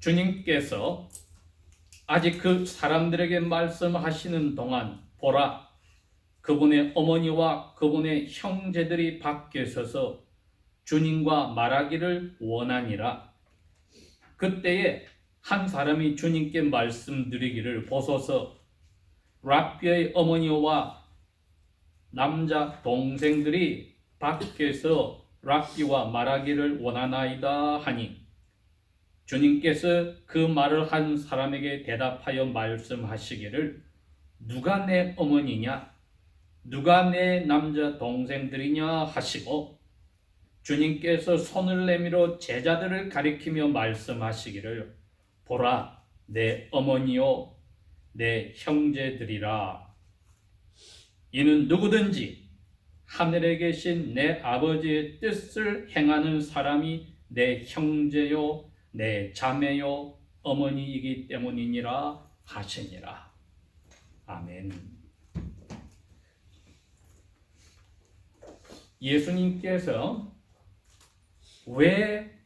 주님께서 아직 그 사람들에게 말씀하시는 동안 보라, 그분의 어머니와 그분의 형제들이 밖에 서서 주님과 말하기를 원하니라. 그때에 한 사람이 주님께 말씀드리기를, 보소서 랍비의 어머니와 남자 동생들이 밖에서 랍비와 말하기를 원하나이다 하니, 주님께서 그 말을 한 사람에게 대답하여 말씀하시기를, 누가 내 어머니냐, 누가 내 남자 동생들이냐 하시고, 주님께서 손을 내밀어 제자들을 가리키며 말씀하시기를, 보라, 내 어머니요 내 형제들이라. 이는 누구든지 하늘에 계신 내 아버지의 뜻을 행하는 사람이 내 형제요 내 자매요 어머니이기 때문이니라 하시니라. 아멘. 예수님께서 왜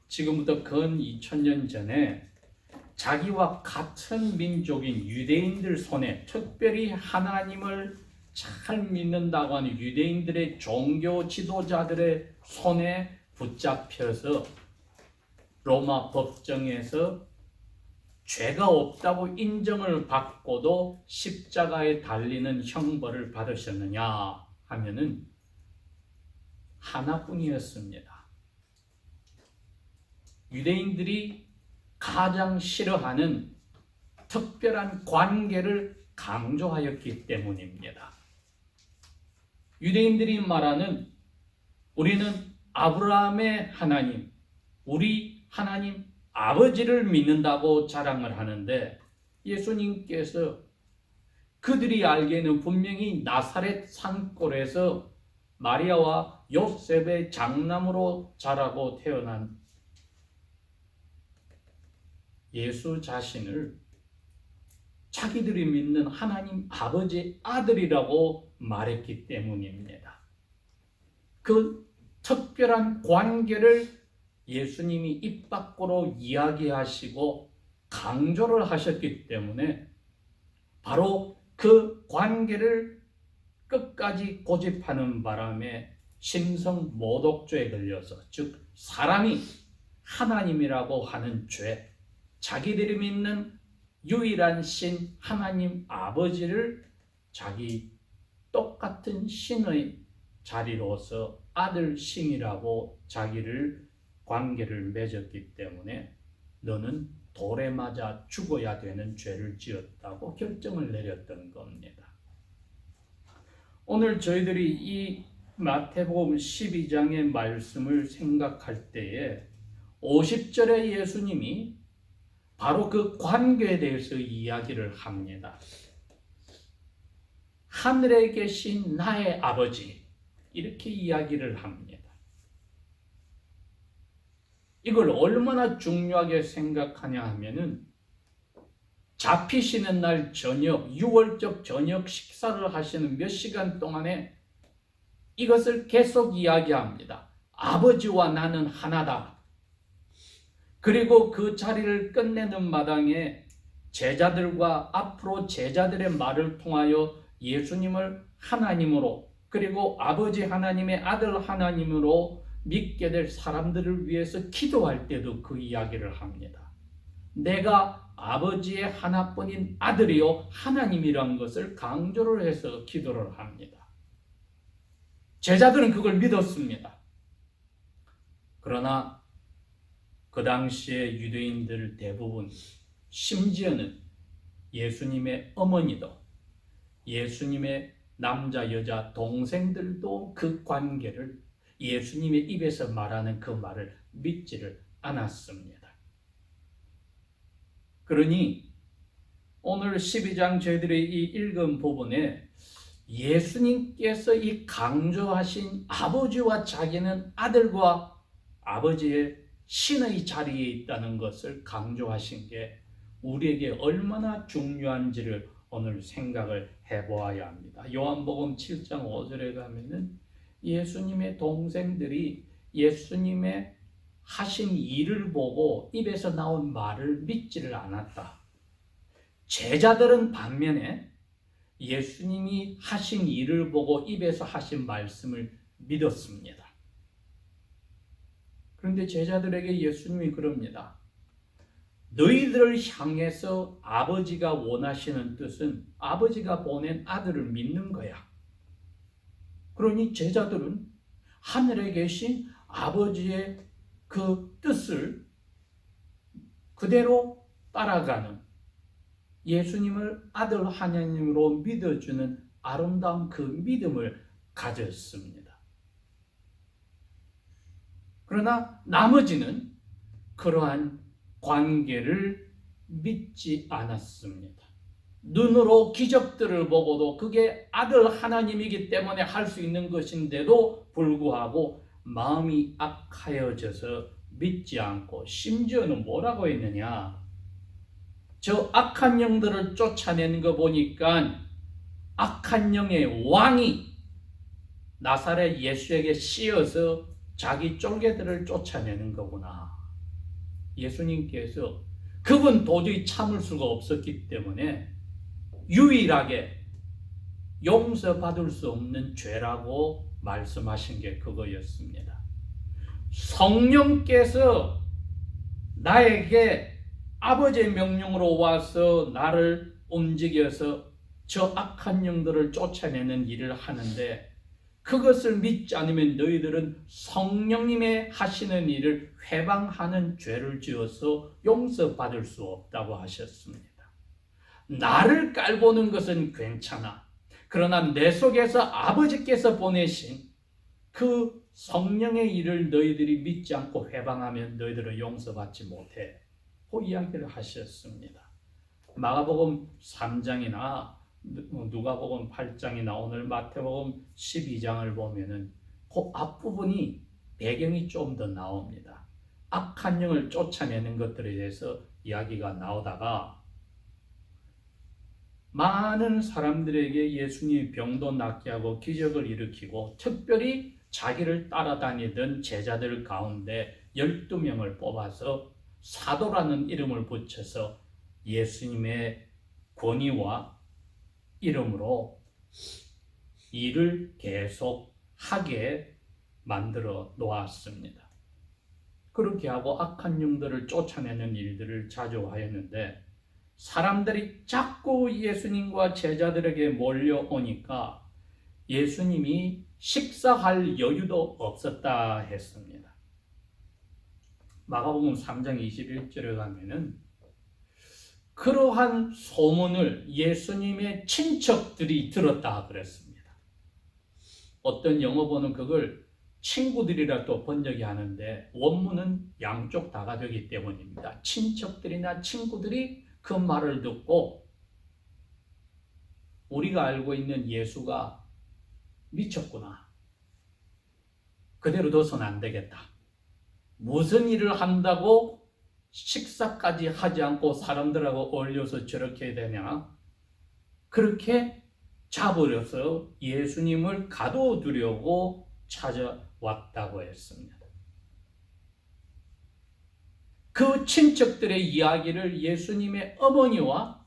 지금부터 근 2000년 전에 자기와 같은 민족인 유대인들 손에, 특별히 하나님을 잘 믿는다고 하는 유대인들의 종교 지도자들의 손에 붙잡혀서 로마 법정에서 죄가 없다고 인정을 받고도 십자가에 달리는 형벌을 받으셨느냐 하면은 하나뿐이었습니다. 유대인들이 가장 싫어하는 특별한 관계를 강조하였기 때문입니다. 유대인들이 말하는 우리는 아브라함의 하나님, 우리 하나님 아버지를 믿는다고 자랑을 하는데, 예수님께서 그들이 알기에는 분명히 나사렛 산골에서 마리아와 요셉의 장남으로 자라고 태어난 예수 자신을 자기들이 믿는 하나님 아버지의 아들이라고 말했기 때문입니다. 그 특별한 관계를 예수님이 입 밖으로 이야기하시고 강조를 하셨기 때문에 바로 그 관계를 끝까지 고집하는 바람에 신성모독죄에 걸려서, 즉 사람이 하나님이라고 하는 죄, 자기들이 믿는 유일한 신 하나님 아버지를 자기 똑같은 신의 자리로서 아들 신이라고 자기를 관계를 맺었기 때문에 너는 돌에 맞아 죽어야 되는 죄를 지었다고 결정을 내렸던 겁니다. 오늘 저희들이 이 마태복음 12장의 말씀을 생각할 때에 50절에 예수님이 바로 그 관계에 대해서 이야기를 합니다. 하늘에 계신 나의 아버지, 이렇게 이야기를 합니다. 이걸 얼마나 중요하게 생각하냐 하면은, 잡히시는 날 저녁, 6월적 저녁 식사를 하시는 몇 시간 동안에 이것을 계속 이야기합니다. 아버지와 나는 하나다. 그리고 그 자리를 끝내는 마당에 제자들과 앞으로 제자들의 말을 통하여 예수님을 하나님으로, 그리고 아버지 하나님의 아들 하나님으로 믿게 될 사람들을 위해서 기도할 때도 그 이야기를 합니다. 내가 아버지의 하나뿐인 아들이요 하나님이란 것을 강조를 해서 기도를 합니다. 제자들은 그걸 믿었습니다. 그러나 그 당시에 유대인들 대부분, 심지어는 예수님의 어머니도, 예수님의 남자 여자 동생들도 그 관계를, 예수님의 입에서 말하는 그 말을 믿지를 않았습니다. 그러니 오늘 12장 저희들이 이 읽은 부분에 예수님께서 이 강조하신 아버지와 자기는 아들과 아버지의 신의 자리에 있다는 것을 강조하신 게 우리에게 얼마나 중요한지를 오늘 생각을 해보아야 합니다. 요한복음 7장 5절에 가면은 예수님의 동생들이 예수님의 하신 일을 보고 입에서 나온 말을 믿지를 않았다. 제자들은 반면에 예수님이 하신 일을 보고 입에서 하신 말씀을 믿었습니다. 그런데 제자들에게 예수님이 그럽니다. 너희들을 향해서 아버지가 원하시는 뜻은 아버지가 보낸 아들을 믿는 거야. 그러니 제자들은 하늘에 계신 아버지의 그 뜻을 그대로 따라가는 예수님을 아들 하나님으로 믿어주는 아름다운 그 믿음을 가졌습니다. 그러나 나머지는 그러한 관계를 믿지 않았습니다. 눈으로 기적들을 보고도 그게 아들 하나님이기 때문에 할 수 있는 것인데도 불구하고 마음이 악하여져서 믿지 않고, 심지어는 뭐라고 했느냐, 저 악한 영들을 쫓아내는 거 보니까 악한 영의 왕이 나사렛 예수에게 씌어서 자기 쫄개들을 쫓아내는 거구나. 예수님께서 그분 도저히 참을 수가 없었기 때문에 유일하게 용서받을 수 없는 죄라고 말씀하신 게 그거였습니다. 성령께서 나에게 아버지의 명령으로 와서 나를 움직여서 저 악한 영들을 쫓아내는 일을 하는데, 그것을 믿지 않으면 너희들은 성령님의 하시는 일을 회방하는 죄를 지어서 용서받을 수 없다고 하셨습니다. 나를 깔보는 것은 괜찮아. 그러나 내 속에서 아버지께서 보내신 그 성령의 일을 너희들이 믿지 않고 회방하면 너희들은 용서받지 못해. 그 이야기를 하셨습니다. 마가복음 3장이나 누가복음 8장이나 오늘 마태복음 12장을 보면은 그 앞부분이 배경이 좀 더 나옵니다. 악한 영을 쫓아내는 것들에 대해서 이야기가 나오다가 많은 사람들에게 예수님이 병도 낫게 하고 기적을 일으키고, 특별히 자기를 따라다니던 제자들 가운데 12명을 뽑아서 사도라는 이름을 붙여서 예수님의 권위와 이름으로 일을 계속 하게 만들어 놓았습니다. 그렇게 하고 악한 영들을 쫓아내는 일들을 자주 하였는데, 사람들이 자꾸 예수님과 제자들에게 몰려오니까 예수님이 식사할 여유도 없었다 했습니다. 마가복음 3장 21절에 가면은 그러한 소문을 예수님의 친척들이 들었다 그랬습니다. 어떤 영어본은 그걸 친구들이라 또 번역이 하는데 원문은 양쪽 다가 되기 때문입니다. 친척들이나 친구들이 그 말을 듣고 우리가 알고 있는 예수가 미쳤구나. 그대로 둬서는 안 되겠다. 무슨 일을 한다고 식사까지 하지 않고 사람들하고 어울려서 저렇게 되냐? 그렇게 잡으려서 예수님을 가둬두려고 찾아왔다고 했습니다. 그 친척들의 이야기를 예수님의 어머니와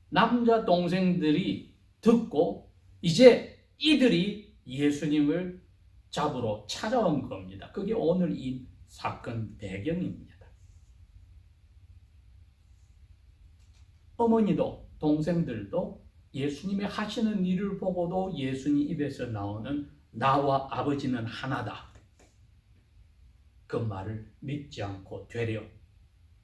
남자 동생들이 듣고 이제 이들이 예수님을 잡으러 찾아온 겁니다. 그게 오늘 이 사건 배경입니다. 어머니도 동생들도 예수님이 하시는 일을 보고도 예수님 입에서 나오는 나와 아버지는 하나다, 그 말을 믿지 않고 되려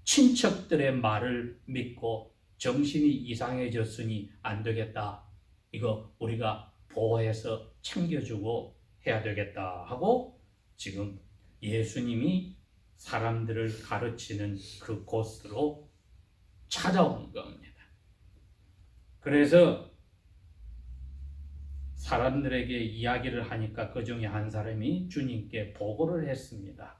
친척들의 말을 믿고 정신이 이상해졌으니 안 되겠다, 이거 우리가 보호해서 챙겨주고 해야 되겠다 하고 지금 예수님이 사람들을 가르치는 그 곳으로 찾아온 겁니다. 그래서 사람들에게 이야기를 하니까 그 중에 한 사람이 주님께 보고를 했습니다.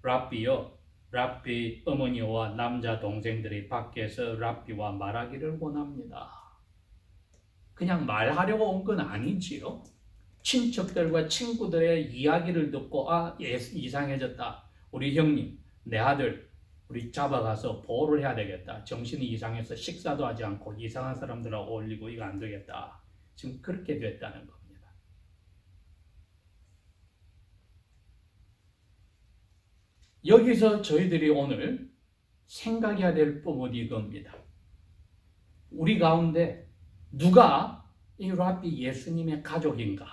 랍비요, 랍비 어머니와 남자 동생들이 밖에서 랍비와 말하기를 원합니다. 그냥 말하려고 온 건 아니지요. 친척들과 친구들의 이야기를 듣고 이상해졌다. 우리 형님, 내 아들 우리 잡아가서 보호를 해야 되겠다. 정신이 이상해서 식사도 하지 않고 이상한 사람들하고 어울리고 이거 안 되겠다. 지금 그렇게 됐다는 겁니다. 여기서 저희들이 오늘 생각해야 될 부분이 이겁니다. 우리 가운데 누가 이 랍비 예수님의 가족인가?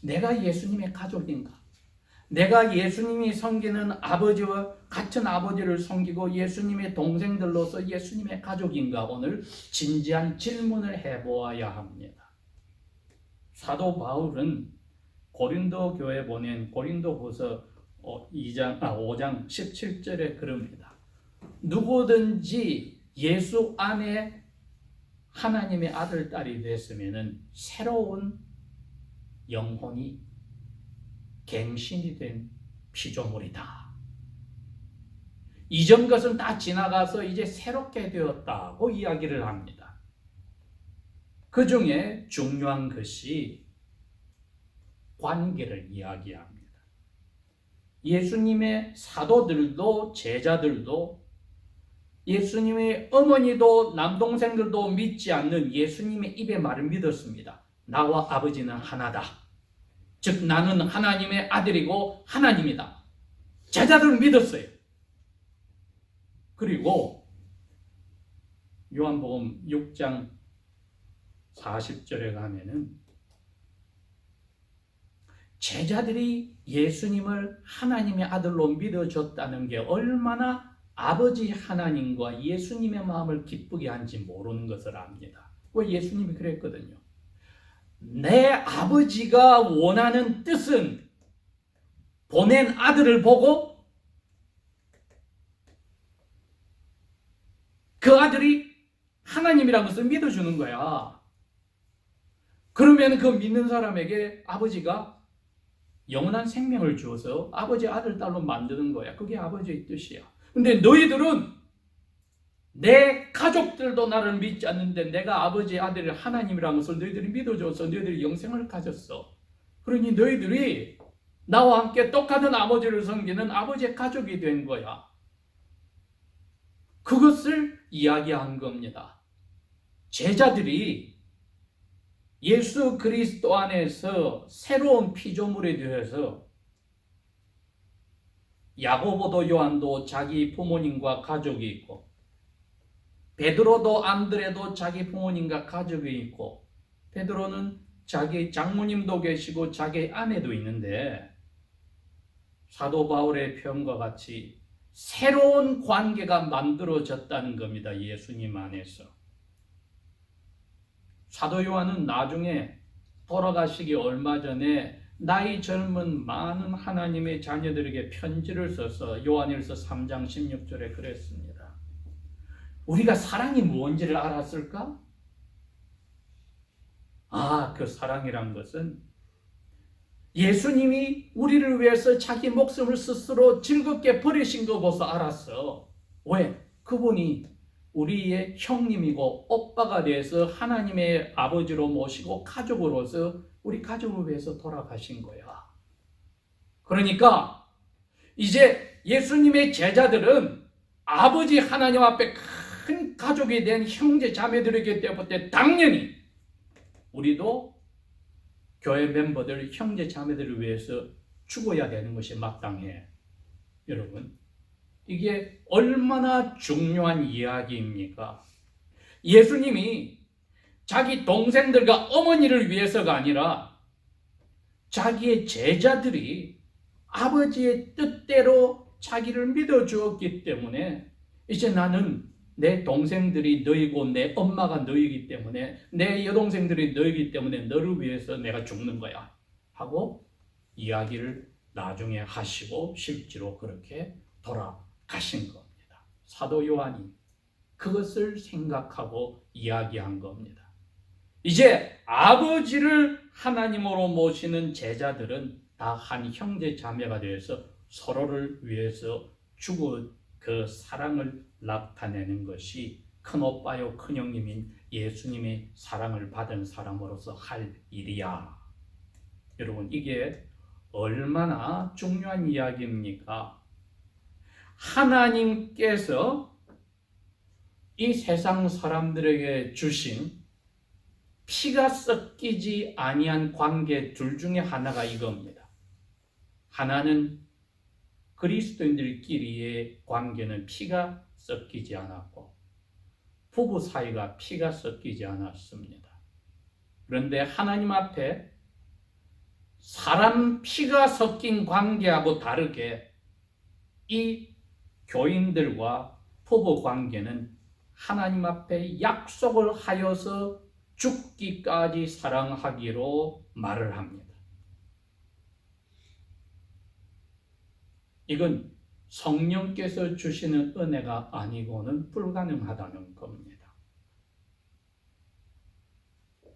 내가 예수님의 가족인가? 내가 예수님이 섬기는 아버지와 같은 아버지를 섬기고 예수님의 동생들로서 예수님의 가족인가? 오늘 진지한 질문을 해보아야 합니다. 사도 바울은 고린도 교회 보낸 고린도후서 5장 17절에 그럽니다. 누구든지 예수 안에 하나님의 아들, 딸이 됐으면 새로운 영혼이 갱신이 된 피조물이다. 이전 것은 다 지나가서 이제 새롭게 되었다고 이야기를 합니다. 그 중에 중요한 것이 관계를 이야기합니다. 예수님의 사도들도 제자들도 예수님의 어머니도 남동생들도 믿지 않는 예수님의 입의 말을 믿었습니다. 나와 아버지는 하나다. 즉 나는 하나님의 아들이고 하나님이다. 제자들은 믿었어요. 그리고 요한복음 6장 40절에 가면은 제자들이 예수님을 하나님의 아들로 믿어줬다는 게 얼마나 아버지 하나님과 예수님의 마음을 기쁘게 한지 모르는 것을 압니다. 왜 예수님이 그랬거든요. 내 아버지가 원하는 뜻은 보낸 아들을 보고 그 아들이 하나님이라는 것을 믿어주는 거야. 그러면 그 믿는 사람에게 아버지가 영원한 생명을 주어서 아버지 아들 딸로 만드는 거야. 그게 아버지의 뜻이야. 근데 너희들은 내 가족들도 나를 믿지 않는데 내가 아버지의 아들을 하나님이라는 것을 너희들이 믿어줘서 너희들이 영생을 가졌어. 그러니 너희들이 나와 함께 똑같은 아버지를 섬기는 아버지의 가족이 된 거야. 그것을 이야기한 겁니다. 제자들이 예수 그리스도 안에서 새로운 피조물에 대해서 야고보도 요한도 자기 부모님과 가족이 있고 베드로도 안드레도 자기 부모님과 가족이 있고 베드로는 자기 장모님도 계시고 자기 아내도 있는데 사도 바울의 표현과 같이 새로운 관계가 만들어졌다는 겁니다. 예수님 안에서. 사도 요한은 나중에 돌아가시기 얼마 전에 나이 젊은 많은 하나님의 자녀들에게 편지를 써서 요한일서 3장 16절에 그랬습니다. 우리가 사랑이 뭔지를 알았을까? 그 사랑이란 것은 예수님이 우리를 위해서 자기 목숨을 스스로 즐겁게 버리신 거 보고 알았어. 왜? 그분이 우리의 형님이고 오빠가 돼서 하나님의 아버지로 모시고 가족으로서 우리 가족을 위해서 돌아가신 거야. 그러니까 이제 예수님의 제자들은 아버지 하나님 앞에 큰 가족이 된 형제 자매들이기 때문에 당연히 우리도 교회 멤버들 형제 자매들을 위해서 죽어야 되는 것이 마땅해. 여러분, 이게 얼마나 중요한 이야기입니까? 예수님이 자기 동생들과 어머니를 위해서가 아니라 자기의 제자들이 아버지의 뜻대로 자기를 믿어주었기 때문에 이제 나는 내 동생들이 너희고 내 엄마가 너희이기 때문에 내 여동생들이 너희이기 때문에 너를 위해서 내가 죽는 거야 하고 이야기를 나중에 하시고 실제로 그렇게 돌아가신 겁니다. 사도 요한이 그것을 생각하고 이야기한 겁니다. 이제 아버지를 하나님으로 모시는 제자들은 다 한 형제 자매가 되어서 서로를 위해서 죽어 그 사랑을 나타내는 것이 큰오빠요 큰형님인 예수님의 사랑을 받은 사람으로서 할 일이야. 여러분, 이게 얼마나 중요한 이야기입니까? 하나님께서 이 세상 사람들에게 주신 피가 섞이지 아니한 관계 둘 중에 하나가 이겁니다. 하나는 그리스도인들끼리의 관계는 피가 섞이지 않았고 부부 사이가 피가 섞이지 않았습니다. 그런데 하나님 앞에 사람 피가 섞인 관계하고 다르게 이 교인들과 부부 관계는 하나님 앞에 약속을 하여서 죽기까지 사랑하기로 말을 합니다. 이건 성령께서 주시는 은혜가 아니고는 불가능하다는 겁니다.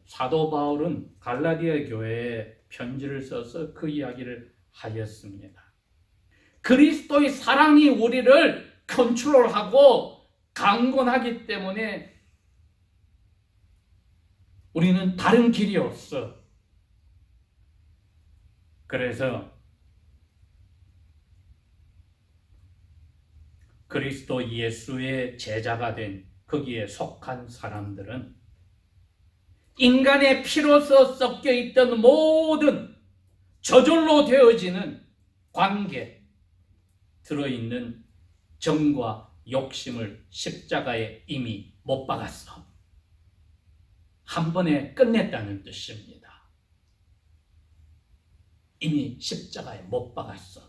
사도 바울은 갈라디아 교회에 편지를 써서 그 이야기를 하였습니다. 그리스도의 사랑이 우리를 컨트롤하고 강권하기 때문에 우리는 다른 길이 없어. 그래서 그리스도 예수의 제자가 된 거기에 속한 사람들은 인간의 피로서 섞여 있던 모든 저절로 되어지는 관계, 들어있는 정과 욕심을 십자가에 이미 못 박았어. 한 번에 끝냈다는 뜻입니다. 이미 십자가에 못 박았어.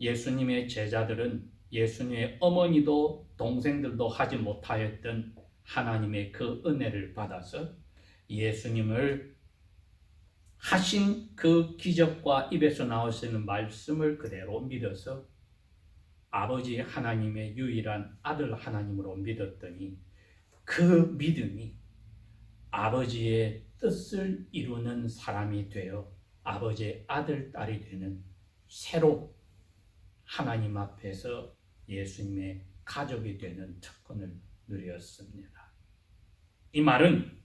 예수님의 제자들은 예수님의 어머니도 동생들도 하지 못하였던 하나님의 그 은혜를 받아서 예수님을 하신 그 기적과 입에서 나오시는 말씀을 그대로 믿어서 아버지 하나님의 유일한 아들 하나님으로 믿었더니 그 믿음이 아버지의 뜻을 이루는 사람이 되어 아버지의 아들, 딸이 되는 새로 하나님 앞에서 예수님의 가족이 되는 특권을 누렸습니다. 이 말은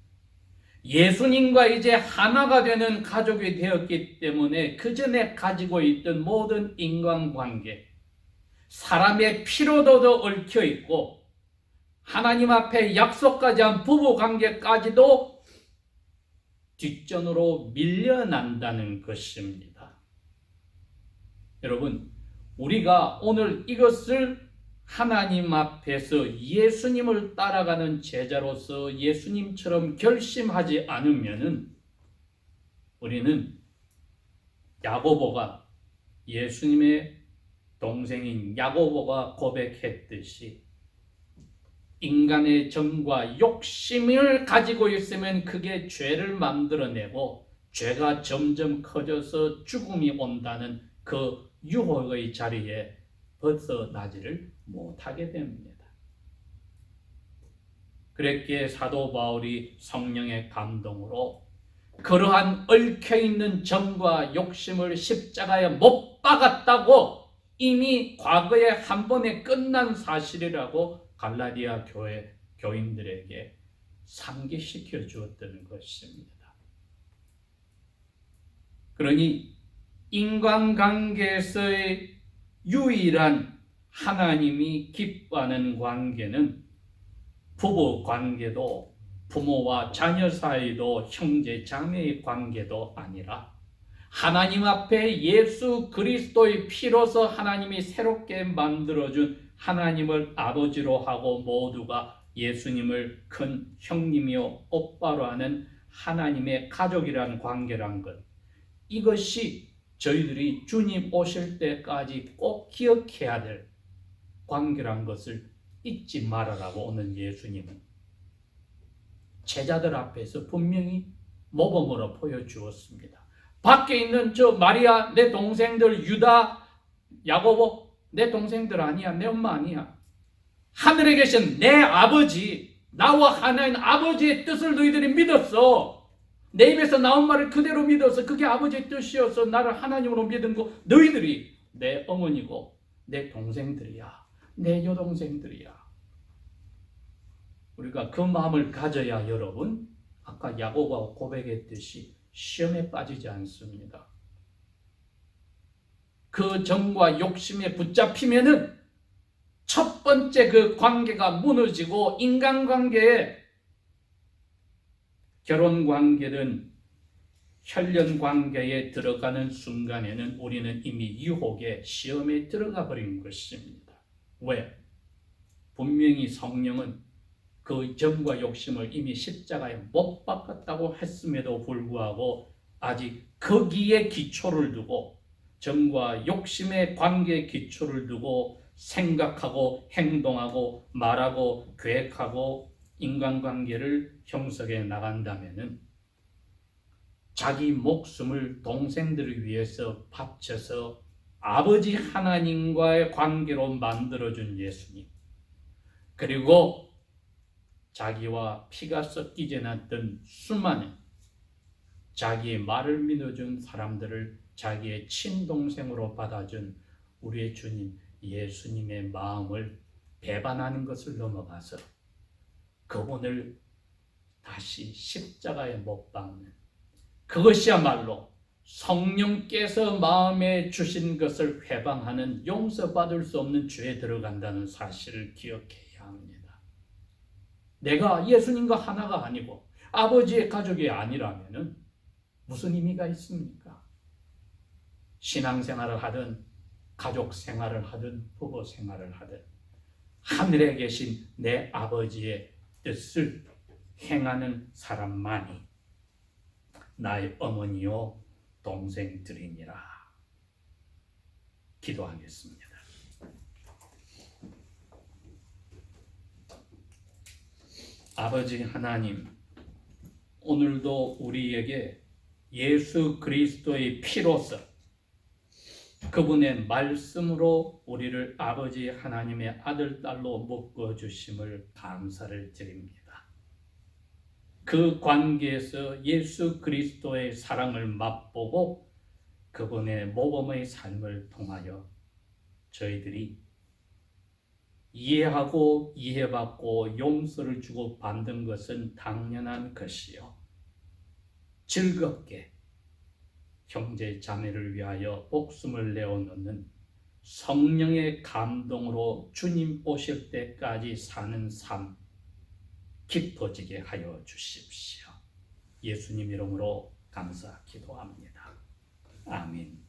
예수님과 이제 하나가 되는 가족이 되었기 때문에 그 전에 가지고 있던 모든 인간관계, 사람의 피로도 얽혀 있고 하나님 앞에 약속까지 한 부부관계까지도 뒷전으로 밀려난다는 것입니다. 여러분, 우리가 오늘 이것을 하나님 앞에서 예수님을 따라가는 제자로서 예수님처럼 결심하지 않으면은 우리는 야고보가 예수님의 동생인 야고보가 고백했듯이 인간의 정과 욕심을 가지고 있으면 그게 죄를 만들어내고 죄가 점점 커져서 죽음이 온다는 그 유혹의 자리에 벗어나지를 못하게 됩니다. 그랬기에 사도 바울이 성령의 감동으로 그러한 얽혀있는 정과 욕심을 십자가에 못 박았다고 이미 과거에 한 번에 끝난 사실이라고 갈라디아 교회 교인들에게 상기시켜 주었던 것입니다. 그러니 인간관계에서의 유일한 하나님이 기뻐하는 관계는 부부 관계도 부모와 자녀 사이도 형제 자매의 관계도 아니라 하나님 앞에 예수 그리스도의 피로서 하나님이 새롭게 만들어준 하나님을 아버지로 하고 모두가 예수님을 큰 형님이요 오빠로 하는 하나님의 가족이라는 관계란 것, 이것이 저희들이 주님 오실 때까지 꼭 기억해야 될 관계란 것을 잊지 말아라고 오늘 예수님은 제자들 앞에서 분명히 모범으로 보여주었습니다. 밖에 있는 저 마리아, 내 동생들, 유다, 야고보, 내 동생들 아니야, 내 엄마 아니야. 하늘에 계신 내 아버지, 나와 하나인 아버지의 뜻을 너희들이 믿었어. 내 입에서 나온 말을 그대로 믿어서 그게 아버지의 뜻이어서 나를 하나님으로 믿은 거 너희들이 내 어머니고 내 동생들이야. 내 여동생들이야. 우리가 그 마음을 가져야 여러분, 아까 야고보가 고백했듯이 시험에 빠지지 않습니다. 그 정과 욕심에 붙잡히면은 첫 번째 그 관계가 무너지고 인간관계에 결혼관계든 혈연관계에 들어가는 순간에는 우리는 이미 유혹의 시험에 들어가 버린 것입니다. 왜? 분명히 성령은 그 정과 욕심을 이미 십자가에 못 박았다고 했음에도 불구하고 아직 거기에 기초를 두고 정과 욕심의 관계에 기초를 두고 생각하고 행동하고 말하고 계획하고 인간관계를 형성해 나간다면은 자기 목숨을 동생들을 위해서 바쳐서 아버지 하나님과의 관계로 만들어준 예수님, 그리고 자기와 피가 섞이지 않았던 수많은 자기의 말을 믿어준 사람들을 자기의 친동생으로 받아준 우리의 주님 예수님의 마음을 배반하는 것을 넘어가서 그분을 다시 십자가에 못 박는, 그것이야말로 성령께서 마음에 주신 것을 회방하는 용서받을 수 없는 죄에 들어간다는 사실을 기억해야 합니다. 내가 예수님과 하나가 아니고 아버지의 가족이 아니라면 무슨 의미가 있습니까? 신앙생활을 하든 가족 생활을 하든 부부 생활을 하든 하늘에 계신 내 아버지의 뜻을 행하는 사람만이 나의 어머니요 동생들이니라. 기도하겠습니다. 아버지 하나님, 오늘도 우리에게 예수 그리스도의 피로서 그분의 말씀으로 우리를 아버지 하나님의 아들, 딸로 묶어주심을 감사를 드립니다. 그 관계에서 예수 그리스도의 사랑을 맛보고 그분의 모범의 삶을 통하여 저희들이 이해하고 이해받고 용서를 주고 받는 것은 당연한 것이요, 즐겁게 형제 자매를 위하여 목숨을 내어놓는 성령의 감동으로 주님 오실 때까지 사는 삶 깊어지게 하여 주십시오. 예수님 이름으로 감사 기도합니다. 아멘.